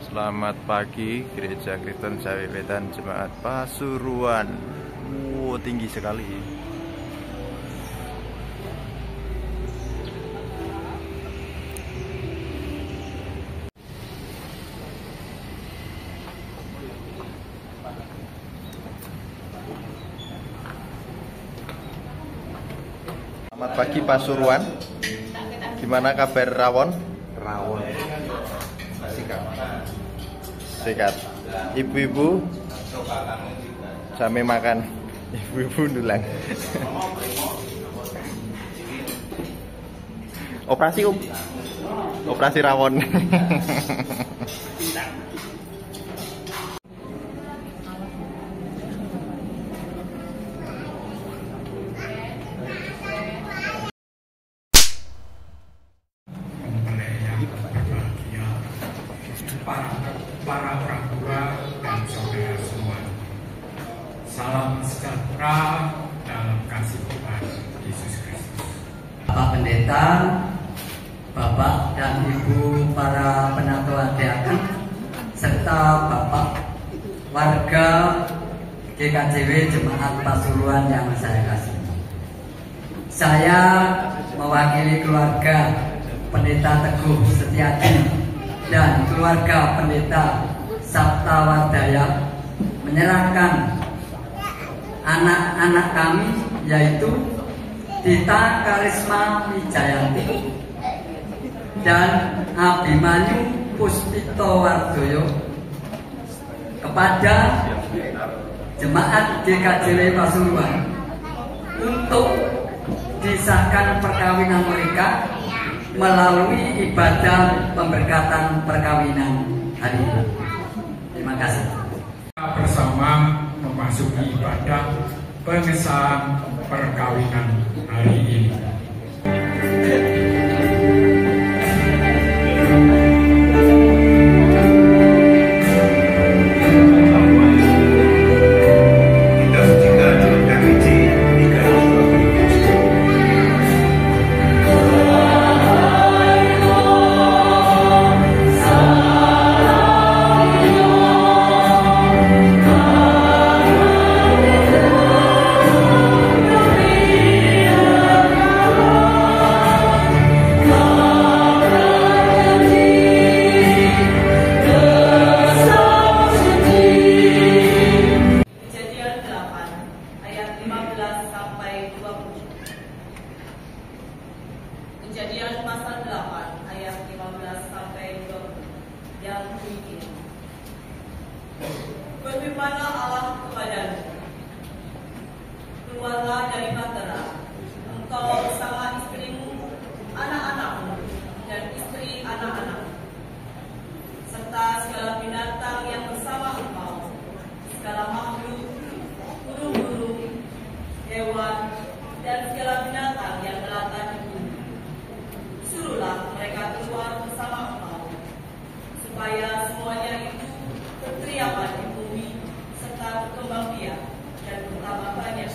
Selamat pagi, Gereja Kristen Jawi-Wetan Jemaat Pasuruan. Tinggi sekali. Selamat pagi Pasuruan. Gimana kabar Rawon? Rawon. Sikat. Ibu-ibu sampai makan. Ibu-ibu dulang. Operasi operasi rawon. Para orang tua dan saudara semua, salam sejahtera dalam kasih Tuhan Yesus Kristus. Bapak Pendeta, Bapak dan Ibu para penatua diaken, serta Bapak warga GKJW Jemaat Pasuruan yang saya kasih. Saya mewakili keluarga Pendeta Teguh Setiadi dan keluarga Pendeta Sabta Wardaya menyerahkan anak-anak kami, yaitu Dita Karisma Wijayanti dan Abimanyu Puspito Wardoyo kepada Jemaat GKJW Pasuruan untuk disahkan perkawinan mereka melalui ibadah pemberkatan perkawinan hari ini. Terima kasih. Kita bersama memasuki ibadah pengesahan perkawinan hari ini. Kejadian pasal 8 ayat 15 sampai 20 yang demikian. Berfirmanlah Allah kepadanya, keluarlah dari Bahtera, engkau bersama istrimu, anak-anakmu, dan istri anak-anakmu, serta segala binatang yang bersama engkau, segala makhluk, burung-burung, hewan, dan segala binatang yang melata di bumi. Suruhlah mereka keluar bersama engkau, supaya semuanya itu berkeliapan di bumi, serta berkembang biak dan bertambah banyak.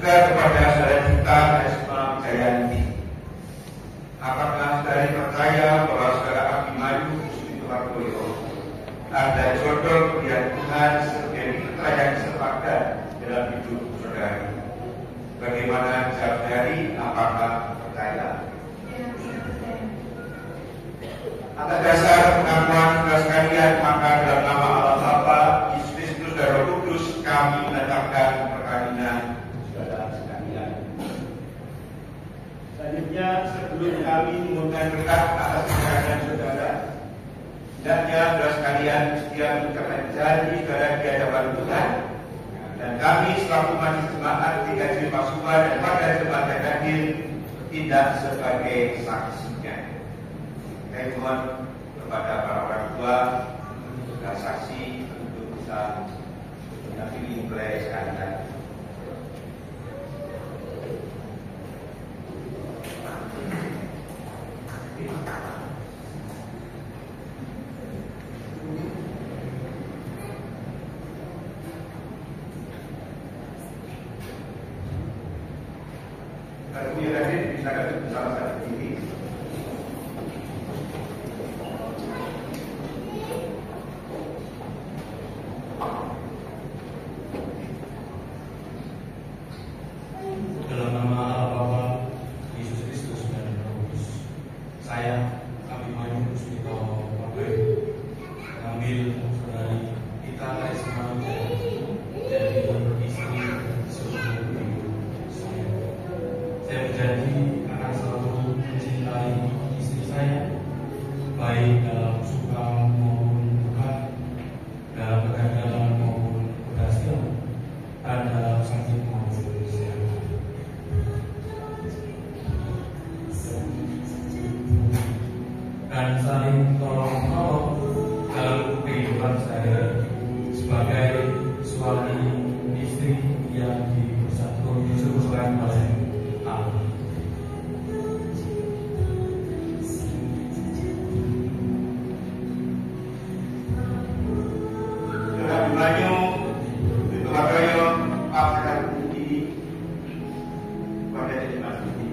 juga kepada saudara kita Esma Jayanti. Apakah saudara percaya bahwa saudara Abimanyu Kusuma ada jodoh pilihan Tuhan sebagai mitra yang sepadan dalam hidup saudari? Bagaimana jawab dari apakah percaya? Atas dasar pengakuan saudara sekalian, maka dalam nama Allah Bapa, Yesus Kristus dan Roh Kudus, kami menetapkan perkawinan saudara sekalian. Selanjutnya, sebelum kami mengumumkan berkat atas perkawinan saudara, hendaknya saudara sekalian setia mengucapkan janji saudara di hadapan Tuhan, dan kami selaku majelis jemaat di GKJ Pasuruan dan pada jemaat yang hadir bertindak sebagai saksinya. Saya mohon kepada para orang tua dan saksi untuk bisa menghadiri mulai sekalian. Kami hadir bisa bersama-sama berdiri. Dalam nama Allah Bapa, Yesus Kristus dan Roh Kudus, saya Abimanyu Kusuma mengambil saudari kita Esma Jayanti jadi istri seumur hidup saya. Saya berjanji akan selalu mencintai istri saya, baik dalam suka maupun duka, dalam kegagalan maupun keberhasilan, dan dalam sakit maupun kesehatan. Dan saling tolong-menolong dalam kehidupan saya sebagai suami istri yang dipersatukan oleh Allah. Saudara Abimanyu Kusuma paksakan diri pada jemaat ini.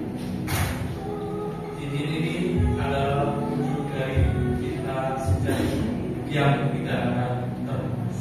Cincin ini adalah wujud dari cinta sejati yang tidak akan terputus.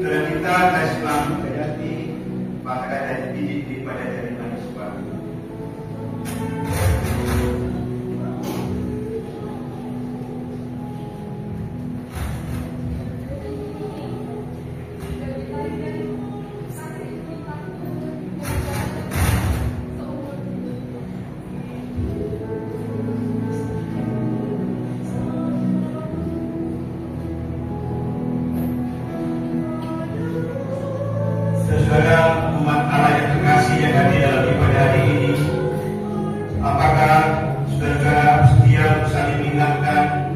Saudara kita Esma Jayanti paksakan diri pada jari manusia. Saudara umat Allah yang terkasih yang hadir dalam ibadah hari ini, apakah saudara setia saling mengingatkan,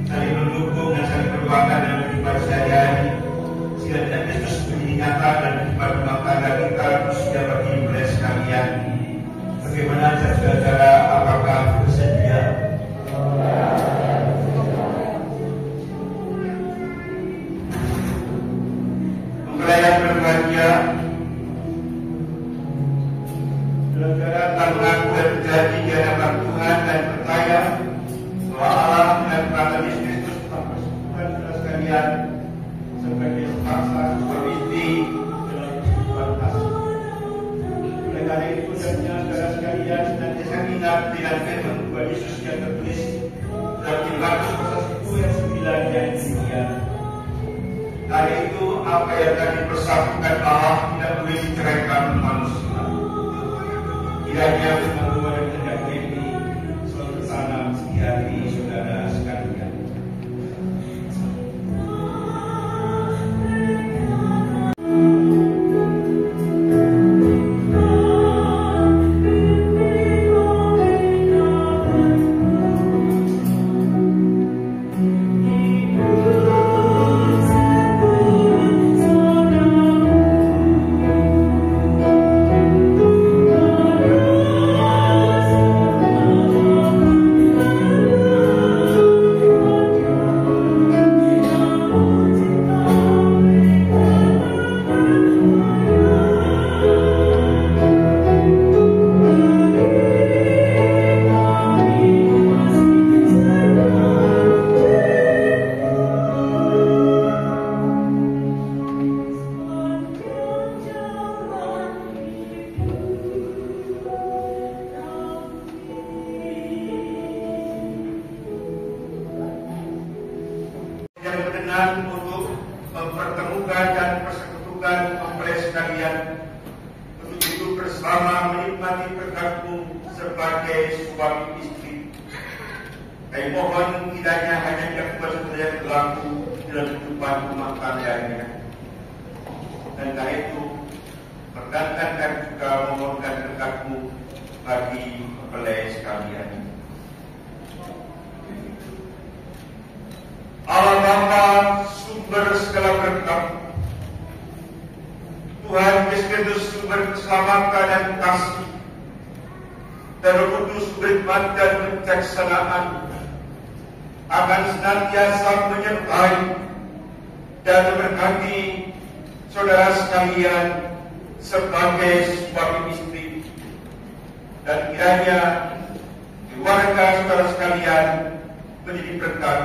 saling mendukung dan saling berdoakan dalam kehidupan sehari-hari, sehingga tidak Kristus menjadi nyata dan kehidupan rumah tangga kita khususnya bagi mulai sekalian? Bagaimana saudara, apakah bersedia? Mempelai berbahagia, saudara telah mengaku dan berjanji di hadapan Tuhan dan percaya bahwa Allah dan Tuhan Yesus Kristus telah bersekutu saudara sekalian sebagai sepaksa suami istri dalam kehidupan kasih. Oleh karena itu, saudara sekalian, nanti saya ingat dengan firman Tuhan Yesus yang tertulis dalam Markus pasal 10 ayat 9 yang demikian. Karena itu, apa yang telah dipersatukan Allah tidak boleh diceraikan manusia. Kiranya firman Tuhan yang terjadi ini selalu tertanam di hati saudara sekalian. Untuk mempertemukan dan persekutukan mempelai sekalian, untuk hidup bersama menikmati berkatmu sebagai suami istri. Kami mohon kiranya hanya dapat saja berlaku dalam kehidupan rumah tangganya. Dan karena itu, perkenankan dan juga memohonkan berkatmu bagi mempelai sekalian. Allah Bapa, sumber segala berkat, Tuhan Yesus sumber keselamatan dan kasih, dan Roh Kudus berhikmat dan kebijaksanaan, akan senantiasa menyertai dan memberkati saudara sekalian sebagai suami istri, dan kiranya keluarga saudara sekalian menjadi berkat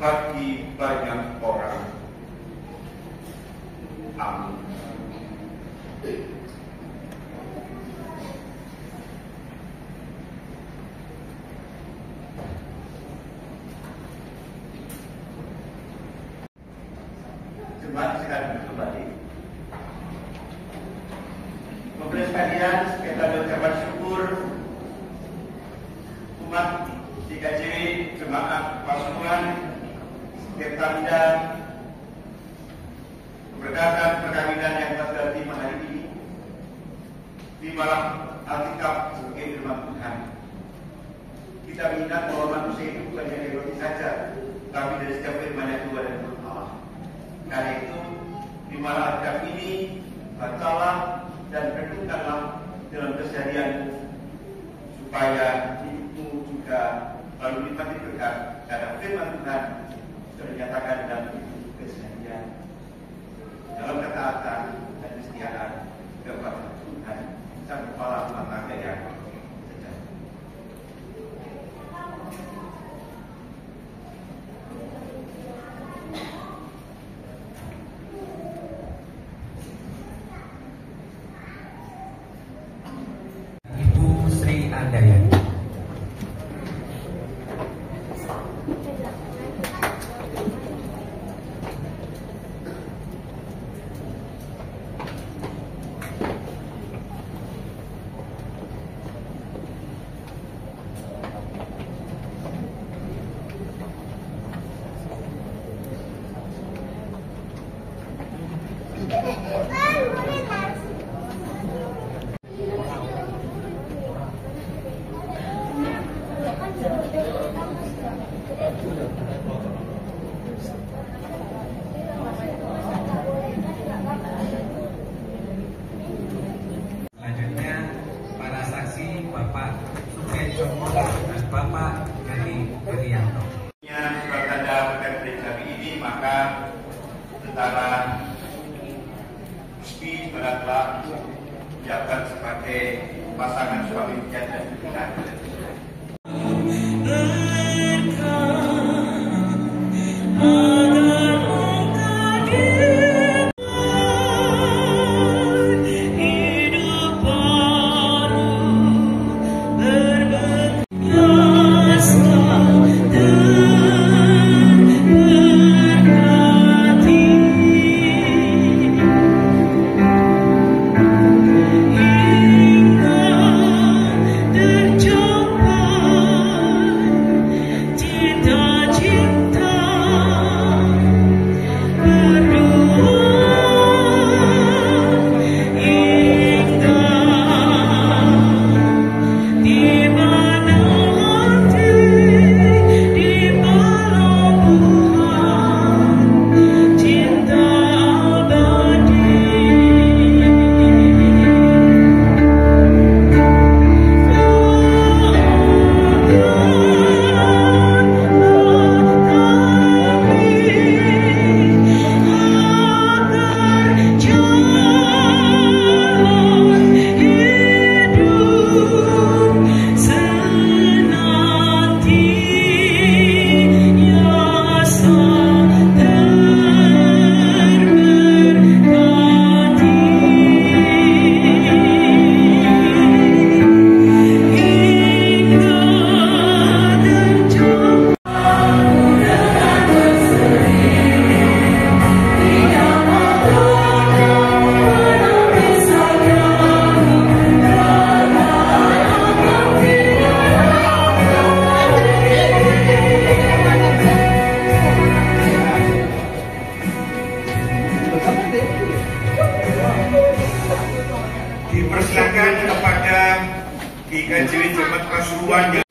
bagi banyak orang. Amin. Jemaat silakan kembali. Mempelai sekalian, kita mengucapkan syukur umat DKJ Jemaat Pasuruan tanda keberkatan perkawinan yang telah terjadi hari ini di malam Alkitab sebagai firman Tuhan. Kita mengingat bahwa manusia itu bukan hanya roti saja, tapi dari setiap firman yang keluar dari mulut Allah. Karena itu di malam Alkitab ini bacalah dan renungkanlah dalam keseharianmu supaya hidupmu juga lalu dinikmati berkat karena firman Tuhan dinyatakan dalam keseharian, dalam ketaatan dan kesetiaan kepada Tuhan sang kepala rumah tangga yang sejati. Ibu Sri Andayani. Selanjutnya para saksi Bapak Sukejomo dan Bapak Gani Priyanto. Surat tanda berkat hari ini, maka tentara Rusdi telah menjabat sebagai pasangan suami dan istri. dipersilakan kepada GKJW Jemaat Pasuruan yang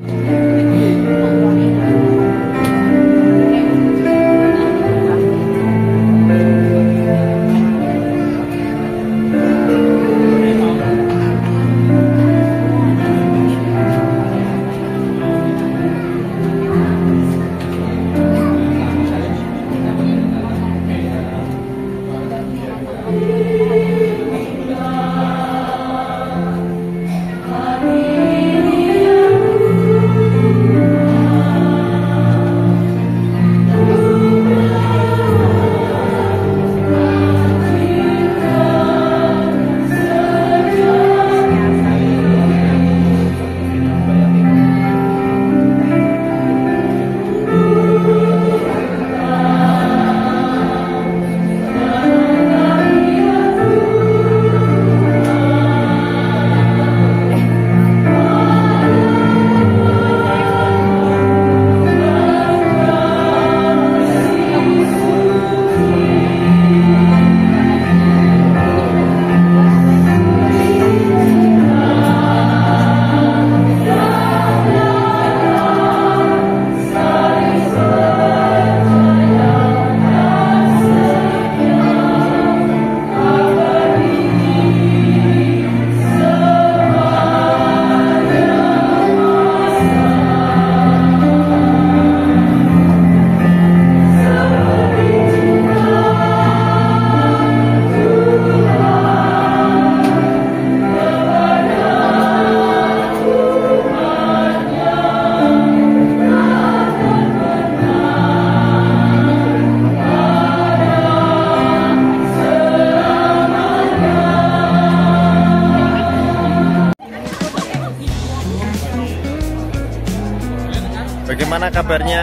Bagaimana kabarnya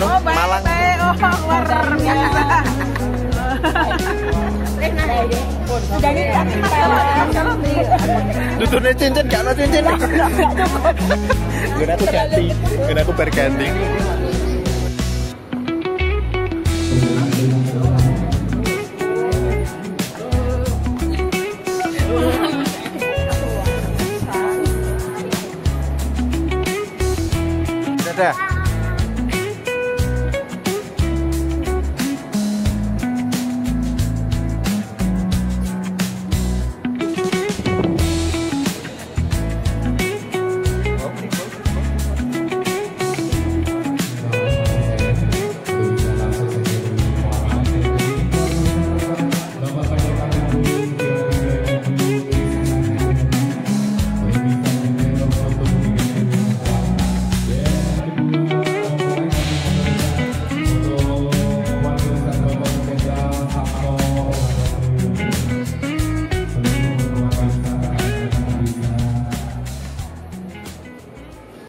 Malang? Luar biasa. Tuturnya cincin, gak ada cincin. Gue aku ganti, gue aku berganti.